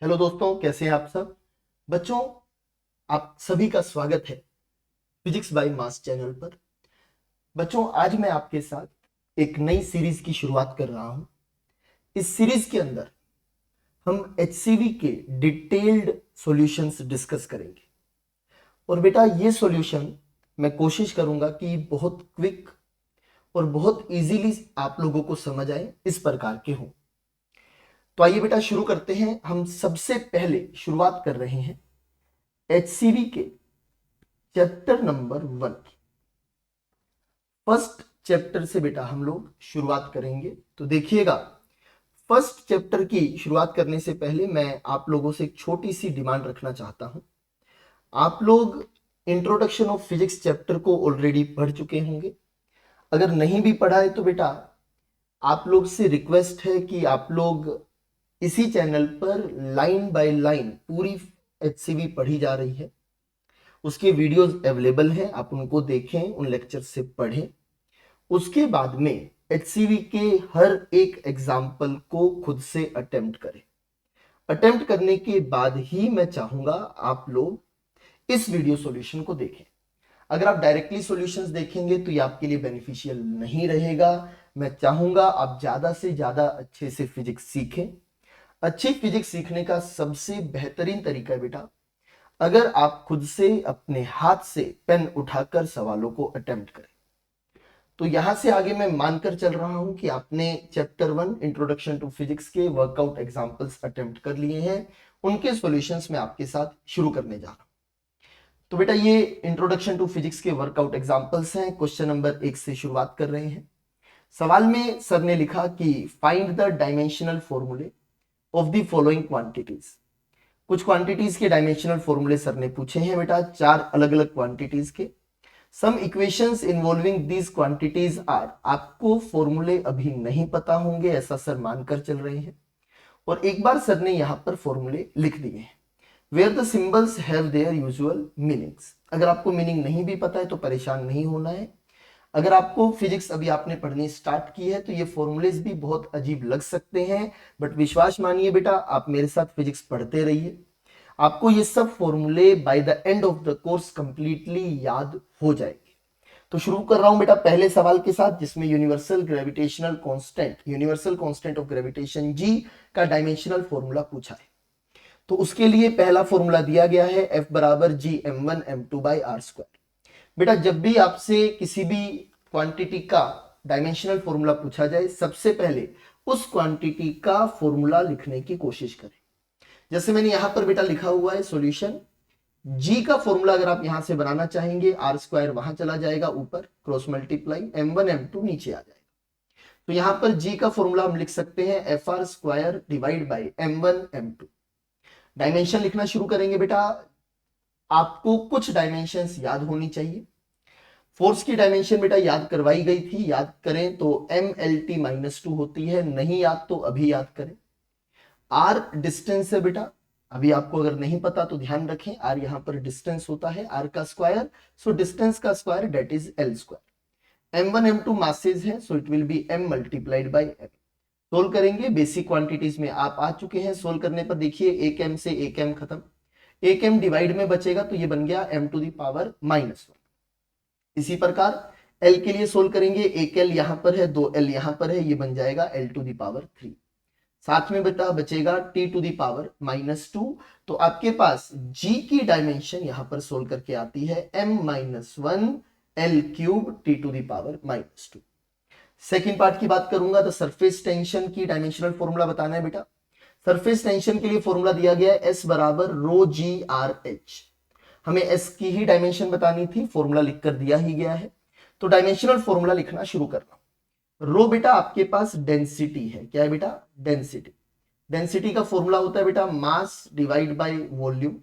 Hello दोस्तों, कैसे हैं आप सब। बच्चों, आप सभी का स्वागत है फिजिक्स बाय मास चैनल पर। बच्चों, आज मैं आपके साथ एक नई सीरीज की शुरुआत कर रहा हूं। इस सीरीज के अंदर हम एचसीवी के डिटेल्ड सॉल्यूशंस डिस्कस करेंगे। और बेटा, ये सॉल्यूशन मैं कोशिश करूंगा कि बहुत क्विक और बहुत इजीली आप लोगों को समझ आए, इस प्रकार के हों। तो आइए बेटा शुरू करते हैं। हम सबसे पहले शुरुआत कर रहे हैं एचसीवी के चैप्टर नंबर 1 की। फर्स्ट चैप्टर से बेटा हम लोग शुरुआत करेंगे। तो देखिएगा, फर्स्ट चैप्टर की शुरुआत करने से पहले मैं आप लोगों से एक छोटी सी डिमांड रखना चाहता हूं। आप लोग इंट्रोडक्शन ऑफ फिजिक्स चैप्टर को ऑलरेडी पढ़ चुके होंगे। अगर नहीं भी पढ़ा है तो बेटा आप लोग से रिक्वेस्ट है कि आप लोग इसी चैनल पर लाइन बाय लाइन पूरी एचसीवी पढ़ी जा रही है, उसके वीडियोस अवेलेबल हैं, आप उनको देखें, उन लेक्चर से पढ़ें। उसके बाद में एचसीवी के हर एक एग्जाम्पल को खुद से अटेम्प्ट करें। अटेम्प्ट करने के बाद ही मैं चाहूंगा आप लोग इस वीडियो सॉल्यूशन को देखें। अगर आप डायरेक्टली सॉल्यूशंस देखेंगे तो ये आपके लिए बेनिफिशियल नहीं रहेगा। मैं चाहूंगा आप ज्यादा से ज्यादा अच्छे से फिजिक्स सीखें। अच्छी फिजिक्स सीखने का सबसे बेहतरीन तरीका है बेटा, अगर आप खुद से अपने हाथ से पेन उठाकर सवालों को अटेम्प्ट करें। तो यहां से आगे मैं मानकर चल रहा हूं कि आपने चैप्टर 1 इंट्रोडक्शन टू फिजिक्स के वर्कआउट एग्जांपल्स अटेम्प्ट कर लिए हैं। उनके सॉल्यूशंस मैं आपके साथ शुरू करने जा रहा हूं। तो बेटा, ये इंट्रोडक्शन टू फिजिक्स के वर्कआउट एग्जांपल्स हैं। क्वेश्चन नंबर 1 से शुरुआत कर रहे हैं। सवाल में सर ने लिखा कि फाइंड द डायमेंशनल फॉर्मूले ऑफ द फॉलोइंग क्वांटिटीज। कुछ क्वांटिटीज के डायमेंशनल फॉर्मूले सर ने पूछे हैं बेटा, 4 अलग अलग क्वांटिटीज के। Some equations involving these quantities are. आपको फॉर्मूले अभी नहीं पता होंगे, ऐसा सर मानकर चल रहे हैं। और एक बार सर ने यहां पर फॉर्मूले लिख दिए हैं। Where the symbols have their usual meanings. अगर आपको मीनिंग नहीं भी पता है तो परेशान नहीं होना है। अगर आपको फिजिक्स अभी आपने पढ़नी स्टार्ट की है तो ये फॉर्मूलेज भी बहुत अजीब लग सकते हैं, बट विश्वास मानिए बेटा, आप मेरे साथ फिजिक्स पढ़ते रहिए, आपको ये सब फॉर्मूले by the end of the course completely याद हो जाएगी। तो शुरू कर रहा हूं बेटा पहले सवाल के साथ, जिसमें यूनिवर्सल कांस्टेंट ऑफ ग्रेविटेशन जी का डायमेंशनल फॉर्मूला पूछा है। तो उसके लिए पहला फॉर्मूला दिया गया है, F बराबर जी m1 m2 by are square. बेटा, जब भी आपसे किसी भी क्वांटिटी का डायमेंशनल फॉर्मूला पूछा जाए, सबसे पहले उस क्वांटिटी का फॉर्मूला लिखने की कोशिश करें। जैसे मैंने यहां पर बेटा लिखा हुआ है सॉल्यूशन, जी का फॉर्मूला अगर आप यहां से बनाना चाहेंगे, आर स्क्वायर वहां चला जाएगा ऊपर, क्रॉस मल्टीप्लाई, m1 m2 नीचे आ जाएगा। तो यहां पर जी का फॉर्मूला हम लिख सकते हैं F R square divide by m1 m2। Dimension लिखना शुरू करेंगे बेटा। आपको कुछ डायमेंशंस याद होनी चाहिए। फोर्स की डायमेंशन बेटा याद करवाई गई थी, याद करें तो MLT-2 होती है, नहीं याद तो अभी याद करें। आर डिस्टेंस है बेटा, अभी आपको अगर नहीं पता तो ध्यान रखें, आर यहां पर डिस्टेंस होता है, आर का स्क्वायर, सो डिस्टेंस का square that is L square. m1 m2 masses है, so it will be m multiplied by m। Solve करेंगे, बेसिक क्वांटिटीज में आप आ चुके हैं। सोल्व करने पर देखिए, एक m से एक m खत्म, एक m डिवाइड में बचेगा तो ये बन गया m टू द पावर -1। इसी प्रकार l के लिए सोल्व करेंगे, एक l यहां पर है, दो l यहां पर है, ये बन जाएगा l टू द पावर 3। साथ में बेटा बचेगा t टू द पावर -2। तो आपके पास g की डायमेंशन यहां पर सोल्व करके आती है m-1 l cube t to the power -2। Second part की बात करूंगा तो सरफेस टेंशन की डायमेंशनल फॉर्मूला बताना है बेटा। सरफेस टेंशन के लिए फॉर्मूला दिया गया है S बराबर रो जी आर एच। हमें S की ही डायमेंशन बतानी थी, फॉर्मूला लिखकर दिया ही गया है। तो डायमेंशनल फॉर्मूला लिखना शुरू कर रहा हूं। रो बेटा आपके पास डेंसिटी है, क्या है बेटा? डेंसिटी। डेंसिटी का फॉर्मूला होता है बेटा मास डिवाइड बाय वॉल्यूम।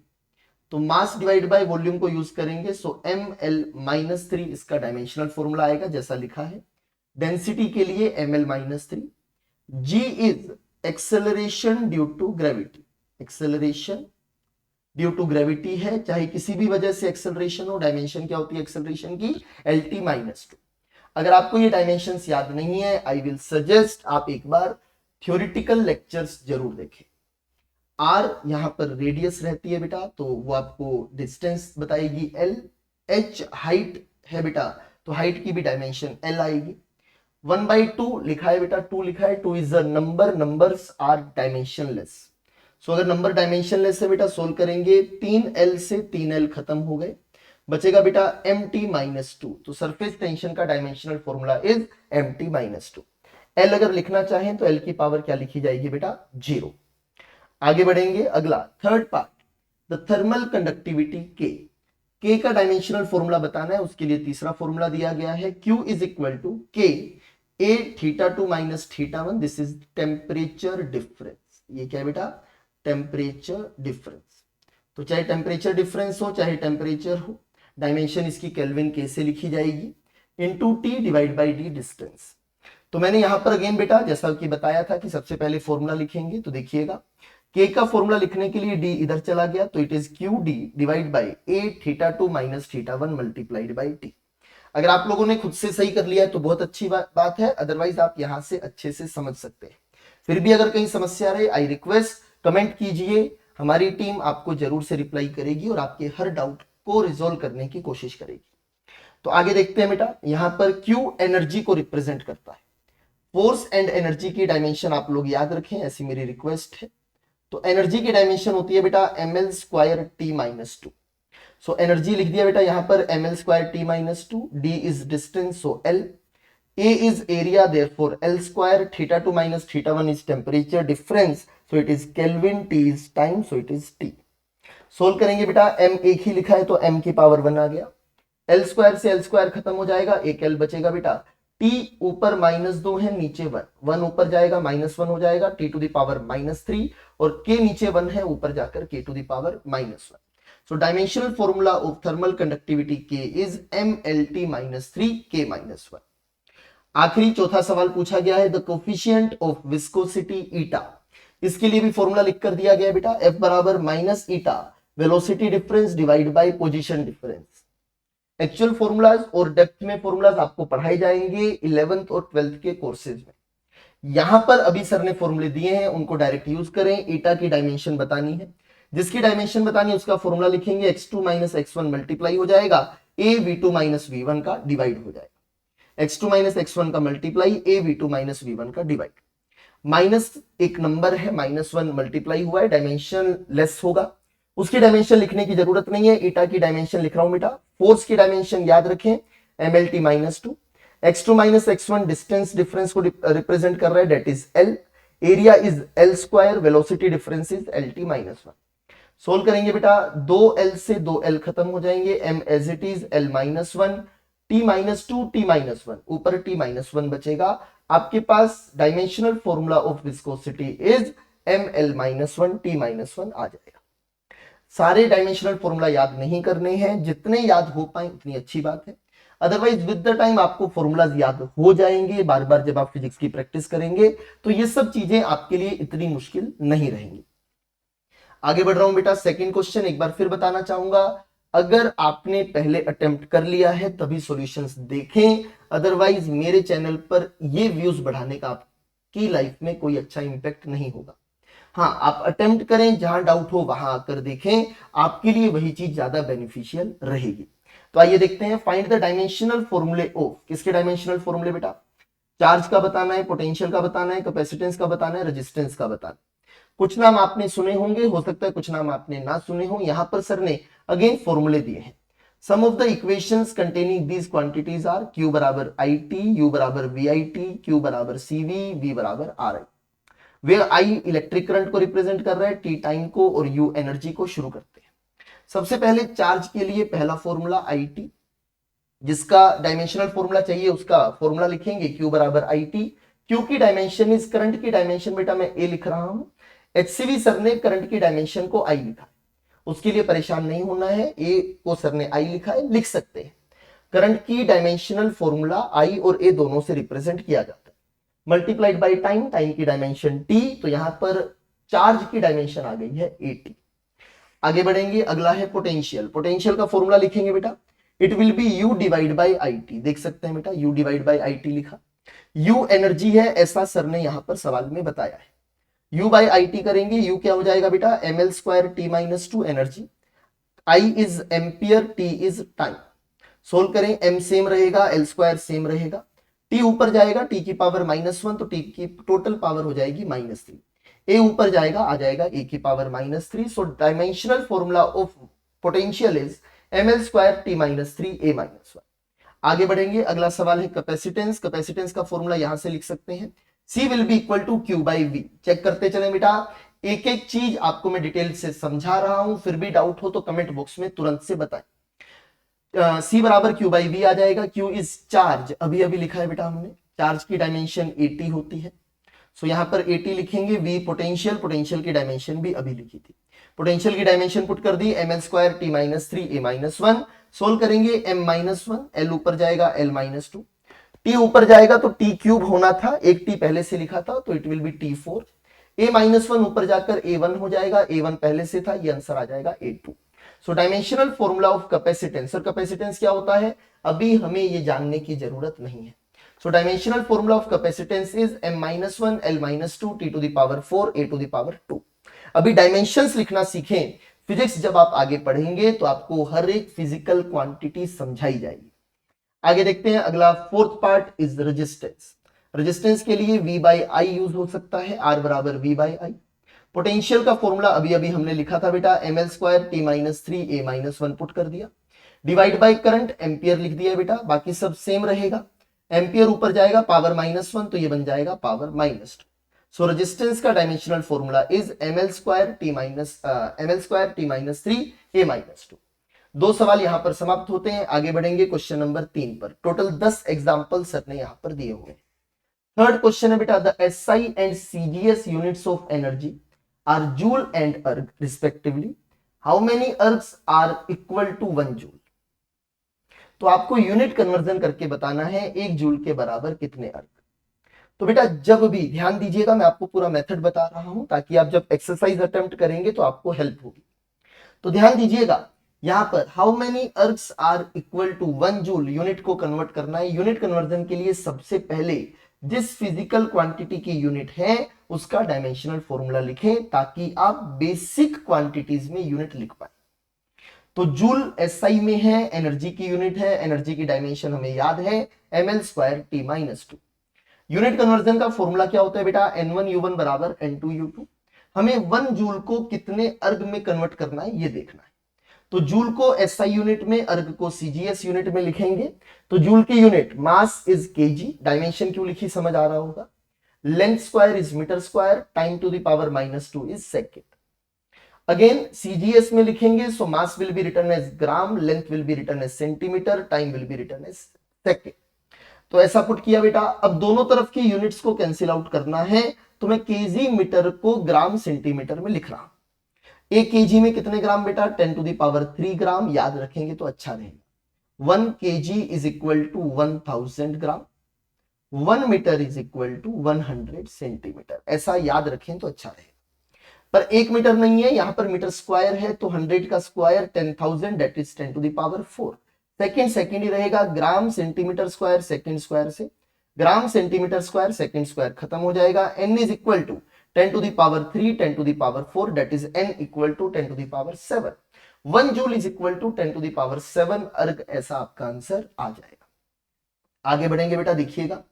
तो मास डिवाइड बाय वॉल्यूम को यूज करेंगे, सो ml-3 इसका डायमेंशनल फॉर्मूला आएगा जैसा लिखा है। डेंसिटी के लिए ml-3। g is acceleration due to gravity. Acceleration due to gravity है, चाहे किसी भी वजह से एक्सेलरेशन हो। डायमेंशन क्या होती है एक्सेलरेशन की? LT-2। अगर आपको ये डायमेंशंस याद नहीं है, आई विल सजेस्ट आप एक बार थ्योरेटिकल लेक्चर्स जरूर देखें। आर यहाँ पर रेडियस रहती है बेटा, तो वो आपको डिस्टेंस बताएगी। एल, एच हाइट है बेटा, तो हाइट की भी डायमेंशन एल आएगी। 1/2 लिखा है बेटा, 2 लिखा है, 2 is the number, numbers are dimensionless. So अगर नंबर डायमेंशनलेस है बेटा, सोल्व करेंगे, 3L से 3L खत्म हो गए, बचेगा बेटा mt-2। तो सरफेस टेंशन का dimensional formula is mt-2। L अगर लिखना चाहें तो L की पावर क्या लिखी जाएगी बेटा, 0। आगे बढ़ेंगे, अगला third part, the thermal conductivity K का डायमेंशनल फॉर्मूला बताना है, उसके लिए तीसरा फॉर्मूला दिया गया है, Q is equal to K A θ2 minus θ1, this is temperature difference. ये क्या है बेटा, टेम्परेचर डिफरेंस। तो चाहे टेम्परेचर डिफरेंस हो चाहे टेम्परेचर हो, डायमेंशन इसकी केल्विन के से लिखी जाएगी, into T divide by D distance. तो मैंने यहां पर अगेन बेटा जैसा कि बताया था कि सबसे पहले फॉर्मूला लिखेंगे, तो देखिएगा के का फॉर्मूला लिखने के लिए डी इधर चला गया, तो it is Q D divide by A θ2 minus θ1 multiplied by T. अगर आप लोगों ने खुद से सही कर लिया है तो बहुत अच्छी बात है, अदरवाइज आप यहां से अच्छे से समझ सकते हैं। फिर भी अगर कहीं समस्या रहे, आई रिक्वेस्ट कमेंट कीजिए, हमारी टीम आपको जरूर से रिप्लाई करेगी और आपके हर डाउट को रिजोल्व करने की कोशिश करेगी। तो आगे देखते हैं बेटा, यहां पर क्यू एनर्जी को रिप्रेजेंट करता है, फोर्स एंड एनर्जी की डायमेंशन आप लोग याद रखें, ऐसी मेरी रिक्वेस्ट है। तो एनर्जी की डायमेंशन होती है बेटा ml² t-2। सो एनर्जी लिख दिया बेटा यहां पर ml² t-2, d is distance so l, a is area therefore l², θ2 minus θ1 is temperature difference so it is Kelvin, t is time so it is t। Solve करेंगे बेटा, m एक ही लिखा है तो m की पावर 1 आ गया, l² से l² खत्म हो जाएगा, एक l बचेगा बेटा, t ऊपर -2 है नीचे 1, 1 ऊपर जाएगा -1 हो जाएगा, t टू द पावर -3, और k नीचे 1 है ऊपर जाकर k to the power -1। So dimensional formula of thermal conductivity k is mlt-3 k-1। आखिरी चौथा सवाल पूछा गया है, the coefficient of viscosity eta. इसके लिए भी फॉर्मूला लिख कर दिया गया बेटा, F बराबर minus eta velocity difference divide by position difference. Actual formulas और डेप्थ में फॉर्मूलाज आपको पढ़ाए जाएंगे 11th और 12th के कोर्सेज में। यहां पर अभी सर ने फॉर्मूले दिए हैं, उनको डायरेक्ट यूज करें। ईटा की डायमेंशन बतानी है, जिसकी डायमेंशन बतानी है उसका फॉर्मूला लिखेंगे, x2 माइनस x1 मल्टीप्लाई हो जाएगा, a v2 माइनस v1 का डिवाइड हो जाएगा, x2 माइनस x1 का multiply a v2 minus v1 का डिवाइड। माइनस एक नंबर है, -1 मल्टीप्लाई हुआ है, डायमेंशन लेस होगा, उसकी डायमेंशन लिखने की जरूरत नहीं है, ईटा की डायमेंशन लिख रहा हूं बेटा। फोर्स की डायमेंशन याद रखें, mlt-2, x2 minus x1 distance difference को रिप्रेजेंट कर रहा है, that is l, area is l², velocity difference is lt-1। Solve करेंगे बेटा, 2l से 2l खत्म हो जाएंगे, m as it is l-1, t-2 t-1, ऊपर t-1 बचेगा। आपके पास dimensional formula of viscosity is ml-1 t-1 आ जाएगा। सारे डायमेंशनल फॉर्मूला याद नहीं करने हैं, जितने याद हो पाए उतनी अच्छी बात है, अदरवाइज विद द टाइम आपको फॉर्मूलाज याद हो जाएंगे, बार बार जब आप फिजिक्स की प्रैक्टिस करेंगे तो ये सब चीजें आपके लिए इतनी मुश्किल नहीं रहेंगी। आगे बढ़ रहा हूं बेटा, सेकंड क्वेश्चन एक बार फिर बताना चाहूंगा, अगर आपने पहले अटेम्प्ट कर लिया है तभी सॉल्यूशंस देखें, अदरवाइज मेरे चैनल पर ये व्यूज बढ़ाने का आपकी लाइफ में कोई अच्छा इंपैक्ट नहीं होगा। हाँ, आप अटेम्प्ट करें, जहां डाउट हो वहां आकर देखें, आपके लिए वही चीज ज्यादा बेनिफिशियल रहेगी। तो आइए देखते हैं, फाइंड द डायमेंशनल फॉर्मूले ऑफ, किसके डायमेंशनल फॉर्मूले बेटा, चार्ज का बताना है, पोटेंशियल का बताना है, कैपेसिटेंस का बताना है, रेजिस्टेंस का बताना है। कुछ नाम आपने सुने होंगे, हो सकता है कुछ नाम आपने ना सुने हो। यहां पर सर ने अगेन फॉर्मूले दिए हैं। Some of the equations containing these quantities are Q बराबर IT, U बराबर VIT, Q बराबर CV, V बराबर RI। Way I electric current को रिप्रेजेंट कर रहा है, T टाइम को और U एनर्जी को। शुरू करते हैं। सबसे पहले चार्ज के लिए पहला फॉर्मूला IT, जिसका डायमेंशनल फॉर्मूला चाहिए उसका फॉर्मूला लिखेंगे Q बराबर IT। Q की डायमेंशन इज, करंट की डायमेंशन बेटा मैं A लिख रहा हूं, HCV सर ने करंट की डायमेंशन को I लिखा है, उसके लिए परेशान नहीं होना है, A को सर ने I लिखा है, लिख सकते हैं। करंट की डायमेंशनल फॉर्मूला I और A दोनों से रिप्रेजेंट किया जाता है, मल्टीप्लाइड बाय टाइम, टाइम की डायमेंशन T, तो यहां पर चार्ज की डायमेंशन आ गई है AT। आगे बढ़ेंगे, अगला है पोटेंशियल। पोटेंशियल का फॉर्मूला लिखेंगे बेटा, it will B U divide by IT। देख सकते हैं बेटा, U डिवाइड बाय IT लिखा। U एनर्जी है, ऐसा सर ने यहां पर सवाल में बताया है। U बाई आई टी करेंगे, U क्या हो जाएगा बेटा, ml square T minus two energy, I is ampere, T is time. Solve करें, m सेम रहेगा, L स्क्वायर सेम रहेगा, T ऊपर जाएगा T की पावर -1 तो T की टोटल पावर हो जाएगी -3, A ऊपर जाएगा आ जाएगा A की power -3। So dimensional formula of potential is ml square T -3 A -1। आगे बढ़ेंगे, अगला सवाल है कैपेसिटेंस। कैपेसिटेंस का फॉर्मूला यहां से लिख सकते हैं, C will be equal to Q by V। Check करते चले बेटा, एक एक चीज आपको मैं डिटेल से समझा रहा हूं, फिर भी डाउट हो तो कमेंट बॉक्स में तुरंत से बताएं। C बराबर Q बाई V आ जाएगा। Q इज चार्ज, अभी अभी लिखा है बेटा हमने, चार्ज की डायमेंशन 80 होती है। सो यहां पर 80 लिखेंगे। V पोटेंशियल, पोटेंशियल की डायमेंशन भी अभी लिखी थी, पोटेंशियल की डायमेंशन पुट कर दी, ml square T -3 A -1। Solve करेंगे, m -1, L ऊपर जाएगा L -2, T ऊपर जाएगा तो T क्यूब होना था, एक T पहले से लिखा था तो it will B T4। A -1 ऊपर जाकर A1 हो जाएगा, A1 पहले से था, ये आंसर आ जाएगा A2। So dimensional formula of capacitance, और कैपेसिटेंस क्या होता है अभी हमें ये जानने की जरूरत नहीं है। So dimensional formula of capacitance is m -1 L -2 T to the power 4 A to the power 2। अभी डायमेंशंस लिखना सीखें, फिजिक्स जब आप आगे पढ़ेंगे तो आपको हर एक फिजिकल क्वांटिटी समझाई जाएगी। आगे देखते हैं, अगला fourth part is resistance. Resistance के लिए V बाई आई यूज हो सकता है, R बराबर V बाई आई। पोटेंशियल का फॉर्मूला अभी अभी हमने लिखा था बेटा, ml square T -3 A -1 put कर दिया, डिवाइड बाई करंट एम्पियर लिख दिया बेटा, बाकी सब सेम रहेगा। एम्पियर ऊपर जाएगा पावर -1 तो ये बन जाएगा पावर -2। सो रेजिस्टेंस का dimensional formula is ml square T -3 A -2। दो सवाल यहां पर समाप्त होते हैं। आगे बढ़ेंगे क्वेश्चन नंबर 3 पर। टोटल 10 एग्जांपल सर ने यहां पर दिए हुए हैं। थर्ड क्वेश्चन है बेटा, the SI and CGS units of energy are joule and erg respectively, how many ergs are equal to 1 joule. तो आपको यूनिट कन्वर्जन करके बताना है 1 जूल के बराबर कितने अर्ग। तो बेटा जब भी ध्यान दीजिएगा, मैं आपको पूरा मेथड बता रहा हूं ताकि आप जब एक्सरसाइज अटेम्प्ट करेंगे तो आपको हेल्प होगी। तो ध्यान दीजिएगा, यहां पर how many ergs are equal to 1 joule unit को कन्वर्ट करना है। यूनिट कन्वर्जन के लिए सबसे पहले जिस फिजिकल क्वांटिटी की यूनिट है उसका डायमेंशनल फॉर्मूला लिखें ताकि आप बेसिक क्वांटिटीज में यूनिट लिख पाए। तो जूल SI में है, एनर्जी की यूनिट है, एनर्जी की डायमेंशन हमें याद है ml square T -2। Unit conversion का फॉर्मूला क्या होता है बेटा, N1U1 बराबर N2U2। हमें 1 जूल को कितने अर्ग में कन्वर्ट करना है ये देखना है। तो जूल को SI यूनिट में, अर्ग को CGS यूनिट में लिखेंगे। तो जूल की unit mass is kg, dimension क्यों लिखी समझ आ रहा होगा, length square is metre square, time to the power -2 is second. Again CGS में लिखेंगे, so mass will be written as gram, length will be written as centimetre, time will be written as second. तो ऐसा put किया बेटा। अब दोनों तरफ की यूनिट्स को कैंसिल आउट करना है, तो मैं केजी मीटर को ग्राम सेंटीमीटर में लिख रहा हूं। 1 केजी में कितने ग्राम बेटा, 10 टू द पावर 3 ग्राम, याद रखेंगे तो अच्छा रहेगा। 1 KG is equal to 1000 gram, 1 metre is equal to 100 centimetre, ऐसा याद रखें तो अच्छा रहेगा। पर 1 मीटर नहीं है, यहां पर मीटर स्क्वायर है, तो 100 का square 10,000 that is 10 to the power 4। Second ही रहेगा, gram centimetre square second square से, gram centimetre square second square खत्म हो जाएगा। n is equal to 10 to the power 3 10 to the power 4 that is n equal to 10 to the power 7। 1 joule is equal to 10 to the power 7 erg, ऐसा आपका answer आ जाएगा। आगे बढ़ेंगे बेटा, देखिएगा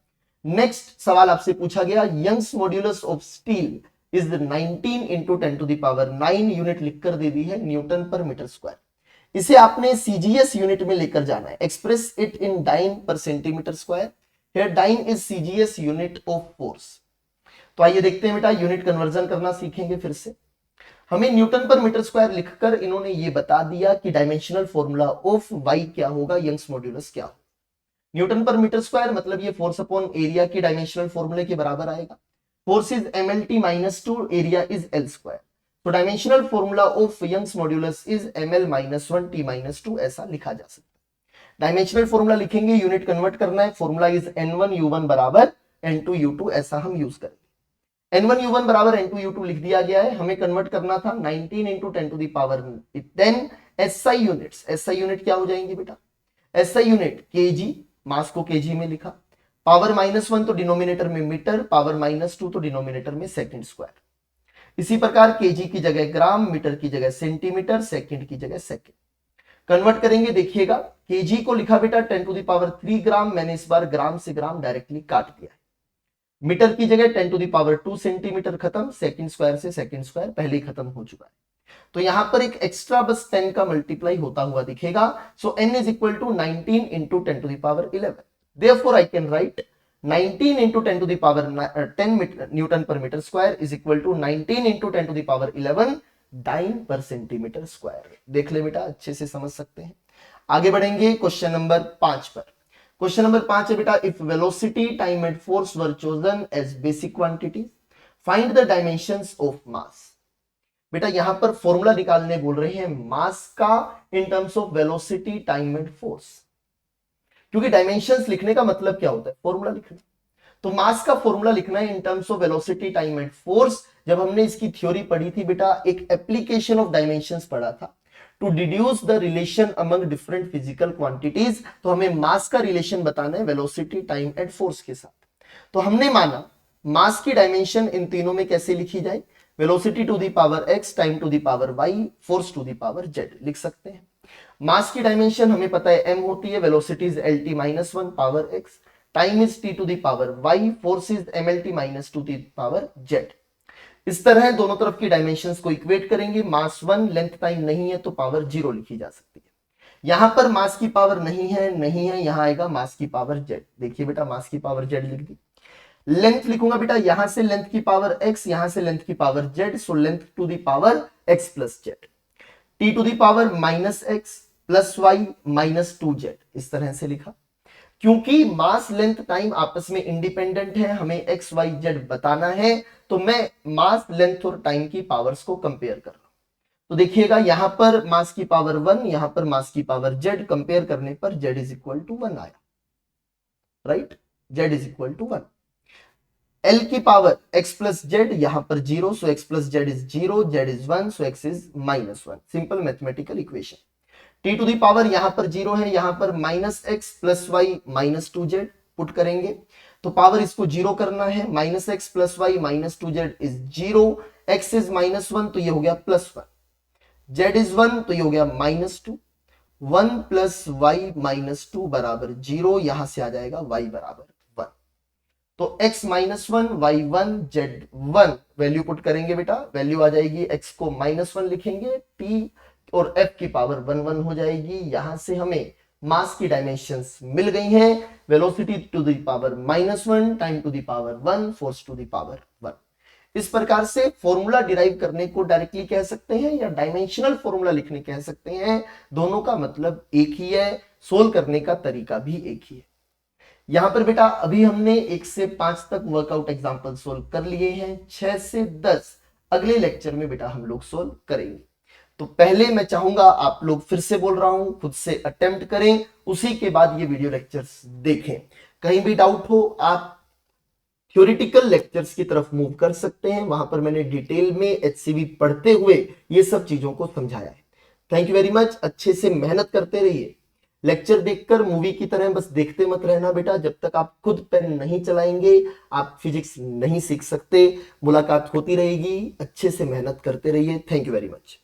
नेक्स्ट सवाल आपसे पूछा गया, Young's modulus of steel is 19 into 10 to the power 9 unit लिखकर दे दी है न्यूटन पर मीटर स्क्वायर। इसे आपने CGS यूनिट में लेकर जाना है, express it in dyne per centimetre square. Here dyne is CGS unit of force. तो आइए देखते हैं बेटा, यूनिट कन्वर्जन करना सीखेंगे फिर से। हमें न्यूटन पर मीटर स्क्वायर लिखकर इन्होंने ये बता दिया कि डायमेंशनल फॉर्मूला ऑफ Y क्या होगा, यंग्स मॉड्यूलस क्या होगा। न्यूटन पर मीटर स्क्वायर मतलब ये फोर्स अपॉन एरिया की डायमेंशनल फॉर्मूले के बराबर आएगा। Force is mlt -2, area is L square. तो dimensional formula of Young's modulus is ml -1 T -2, ऐसा लिखा जा सकता है। डायमेंशनल फॉर्मूला लिखेंगे, यूनिट कन्वर्ट करना है, फॉर्मूला इज N1U1 बराबर N2U2, ऐसा हम यूज करेंगे। N1U1 बराबर N2U2 लिख दिया गया है, हमें कन्वर्ट करना था 19 into 10 to the power 10 SI units. SI unit क्या हो जाएंगे बेटा, SI यूनिट केजी, मास को केजी में लिखा, पावर -1 तो डिनोमिनेटर में मीटर, पावर -2 तो डिनोमिनेटर में सेकंड स्क्वायर। इसी प्रकार केजी की जगह ग्राम, मीटर की जगह सेंटीमीटर, सेकंड की जगह सेकंड। कन्वर्ट करेंगे, देखिएगा केजी को लिखा बेटा 10⁻³ ग्राम, मैंने इस बार ग्राम से ग्राम डायरेक्टली काट दिया है। मीटर की जगह 10⁻² सेंटीमीटर, खत्म। सेकंड स्क्वायर से सेकंड स्क्वायर पहले ही खत्म हो चुका है, तो यहां पर एक एक्स्ट्रा बस 10 का मल्टीप्लाई होता हुआ दिखेगा। So n is equal to 19 into 10⁻11। Therefore I can write 19 into 10⁻10 newton per metre square is equal to 19 into 10⁻11 dyne per centimetre square. देख ले बेटा, अच्छे से समझ सकते हैं। आगे बढ़ेंगे क्वेश्चन नंबर 5 पर। क्वेश्चन नंबर 5 है बेटा, if velocity, time and force were chosen as basic quantities, find the dimensions of mass. बेटा यहां पर फॉर्मूला निकालने बोल रहे हैं मास का in terms of velocity, time and force, क्योंकि डायमेंशंस लिखने का मतलब क्या होता है, फॉर्मूला लिखना। तो मास का फॉर्मूला लिखना है in terms of velocity, time and force. जब हमने इसकी थ्योरी पढ़ी थी बेटा, एक एप्लीकेशन ऑफ डायमेंशंस पढ़ा था, to deduce the relation among different physical quantities. तो हमें मास का रिलेशन बताना है वेलोसिटी, टाइम एंड फोर्स के साथ। तो हमने माना मास की डायमेंशन इन तीनों में कैसे लिखी जाए, velocity to the power x, time to the power y, force to the power z लिख सकते हैं। मास की डायमेंशन हमें पता है m होती है, velocity is lt minus 1 power x, time is t to the power y, force is mlt minus 2 the power z। इस तरह दोनों तरफ की डायमेंशंस को इक्वेट करेंगे। मास 1, लेंथ टाइम नहीं है तो पावर 0 लिखी जा सकती है। यहां पर मास की पावर नहीं है, यहां आएगा मास की पावर z। देखिए बेटा, मास की पावर z लिख दी। लेंथ लिखूंगा बेटा, यहां से लेंथ की पावर x, यहां से लेंथ की power z, so length to the power x plus z, t to the power minus x plus y minus 2z। इस तरह से लिखा। क्योंकि मास, लेंथ, टाइम आपस में इंडिपेंडेंट है, हमें x y z बताना है, तो मैं मास, लेंथ और टाइम की पावर्स को कंपेयर कर रहा हूं। तो देखिएगा यहां पर मास की पावर 1, यहां पर मास की पावर z, कंपेयर करने पर z इज इक्वल टू 1 आया, right, z is equal to 1। L की पावर x प्लस जेड, यहां पर 0, so x plus Z is 0, z is 1, so x is minus 1। Simple mathematical equation. t to the power यहां पर 0 है, यहां पर minus x plus Y minus 2z put करेंगे, तो पावर इसको 0 करना है। Minus x plus Y minus 2z is 0, x is minus 1 तो ये हो गया प्लस 1, z इज 1 तो ये हो गया माइनस 2, 1 प्लस वाई माइनस 2 बराबर 0, यहां से आ जाएगा y बराबर 1। तो x minus 1, Y 1, z 1 value put करेंगे बेटा, वैल्यू आ जाएगी, x को माइनस 1 लिखेंगे, t और f की पावर 1 1 हो जाएगी। यहां से हमें मास की डायमेंशंस मिल गई हैं, velocity to the power minus 1, time to the power 1, force to the power 1। इस प्रकार से फॉर्मूला डिराइव करने को डायरेक्टली कह सकते हैं या डायमेंशनल फॉर्मूला लिखने कह सकते हैं, दोनों का मतलब एक ही है, सोल्व करने का तरीका भी एक ही है। यहां पर बेटा अभी हमने 1 से 5 तक वर्कआउट एग्जांपल सोल्व कर लिए हैं, 6 से 10 अगले लेक्चर में बेटा हम लोग सोल्व करेंगे। तो पहले मैं चाहूंगा आप लोग, फिर से बोल रहा हूं, खुद से अटेम्प्ट करें, उसी के बाद ये वीडियो लेक्चर्स देखें। कहीं भी डाउट हो आप थ्योरेटिकल लेक्चर्स की तरफ मूव कर सकते हैं, वहां पर मैंने डिटेल में HCV पढ़ते हुए ये सब चीजों को समझाया है। थैंक यू वेरी मच, अच्छे से मेहनत करते रहिए। लेक्चर देखकर मूवी की तरह बस देखते मत रहना बेटा, जब तक आप खुद पेन नहीं चलाएंगे आप फिजिक्स नहीं सीख सकते। मुलाकात होती रहेगी, अच्छे से मेहनत करते रहिए। Thank you very much.